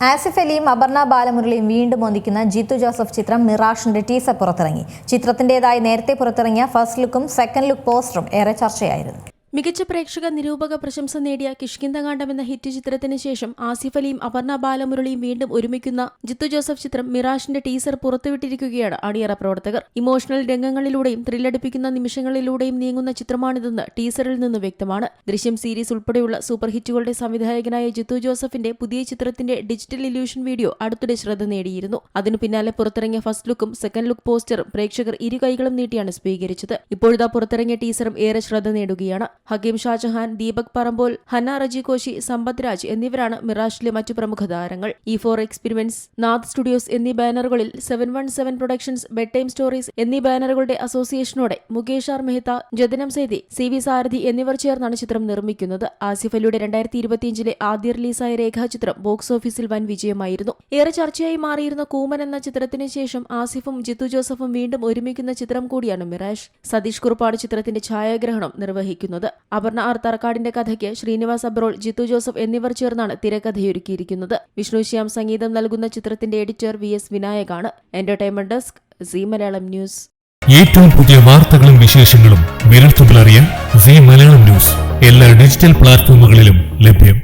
ആസിഫ് അലിയും അപർണ ബാലമുരളിയും വീണ്ടും ഒന്നിക്കുന്ന ജിത്തു ജോസഫ് ചിത്രം മിറാഷിന്റെ ടീസർ പുറത്തിറങ്ങി. ചിത്രത്തിന്റേതായി നേരത്തെ പുറത്തിറങ്ങിയ ഫസ്റ്റ് ലുക്കും സെക്കൻഡ് ലുക്ക് പോസ്റ്ററും ഏറെ ചർച്ചയായിരുന്നു. മികച്ച പ്രേക്ഷക നിരൂപക പ്രശംസ നേടിയ കിഷ്കിന്ധകാണ്ഡം എന്ന ഹിറ്റ് ചിത്രത്തിന് ശേഷം ആസിഫ് അലിയും അപർണ ബാലമുരളിയും വീണ്ടും ഒരുമിക്കുന്ന ജിത്തു ജോസഫ് ചിത്രം മിറാഷിന്റെ ടീസർ പുറത്തുവിട്ടിരിക്കുകയാണ് അണിയറ പ്രവർത്തകർ. ഇമോഷണൽ രംഗങ്ങളിലൂടെയും ത്രില്ലടിപ്പിക്കുന്ന നിമിഷങ്ങളിലൂടെയും നീങ്ങുന്ന ചിത്രമാണിതെന്ന് ടീസറിൽ നിന്ന് വ്യക്തമാണ്. ദൃശ്യം സീരീസ് ഉൾപ്പെടെയുള്ള സൂപ്പർ ഹിറ്റുകളുടെ സംവിധായകനായ ജിത്തു ജോസഫിന്റെ പുതിയ ചിത്രത്തിന്റെ ഡിജിറ്റൽ ഇല്യൂഷൻ വീഡിയോ അടുത്തിടെ ശ്രദ്ധ നേടിയിരുന്നു. അതിനു പിന്നാലെ പുറത്തിറങ്ങിയ ഫസ്റ്റ് ലുക്കും സെക്കൻഡ് ലുക്ക് പോസ്റ്ററും പ്രേക്ഷകർ ഇരു കൈകളും നീട്ടിയാണ് സ്വീകരിച്ചത്. ഇപ്പോഴിതാ പുറത്തിറങ്ങിയ ടീസറും ഏറെ ശ്രദ്ധ നേടുകയാണ്. ഹക്കീം ഷാജഹാൻ, ദീപക് പറമ്പോൾ, ഹന്ന റജി കോശി, സമ്പത്ത് രാജ് എന്നിവരാണ് മിറാഷിലെ മറ്റു പ്രമുഖ താരങ്ങൾ. E4 എക്സ്പെരിമെന്റ്സ്, നാഥ് സ്റ്റുഡിയോസ് എന്നീ ബാനറുകളിൽ 717 പ്രൊഡക്ഷൻസ്, ബെഡ് ടൈം സ്റ്റോറീസ് എന്നീ ബാനറുകളുടെ അസോസിയേഷനോടെ മുകേഷ് ആർ മെഹ്ത, ജതനം സേതി, CV സാരഥി എന്നിവർ ചേർന്നാണ് ചിത്രം നിർമ്മിക്കുന്നത്. ആസിഫ് അലിയുടെ 2025 ആദ്യ റിലീസായ രേഖാചിത്രം ബോക്സ് ഓഫീസിൽ വൻ വിജയമായിരുന്നു. ഏറെ ചർച്ചയായി മാറിയിരുന്ന കൂമൻ എന്ന ചിത്രത്തിന് ശേഷം ആസിഫും ജിത്തു ജോസഫും വീണ്ടും ഒരുമിക്കുന്ന ചിത്രം കൂടിയാണ് മിറാഷ്. സതീഷ് കുറുപ്പാണ് ചിത്രത്തിന്റെ ഛായാഗ്രഹണം നിർവഹിക്കുന്നത്. അപർണ ആർ തറക്കാടിന്റെ കഥയ്ക്ക് ശ്രീനിവാസ് അബ്രോൾ, ജിത്തു ജോസഫ് എന്നിവർ ചേർന്നാണ് തിരക്കഥയൊരുക്കിയിരിക്കുന്നത്. വിഷ്ണു ശ്യാം സംഗീതം നൽകുന്ന ചിത്രത്തിന്റെ എഡിറ്റർ VS വിനായകാണ്. Entertainment desk, Zee Malayalam news. ഏറ്റവും പുതിയ വാർത്തകളും വിശേഷങ്ങളും വിരൽത്തുമ്പിൽ അറിയാൻ സീ മലയാളം ന്യൂസ് എല്ലാ ഡിജിറ്റൽ പ്ലാറ്റ്ഫോമുകളിലും ലഭ്യം.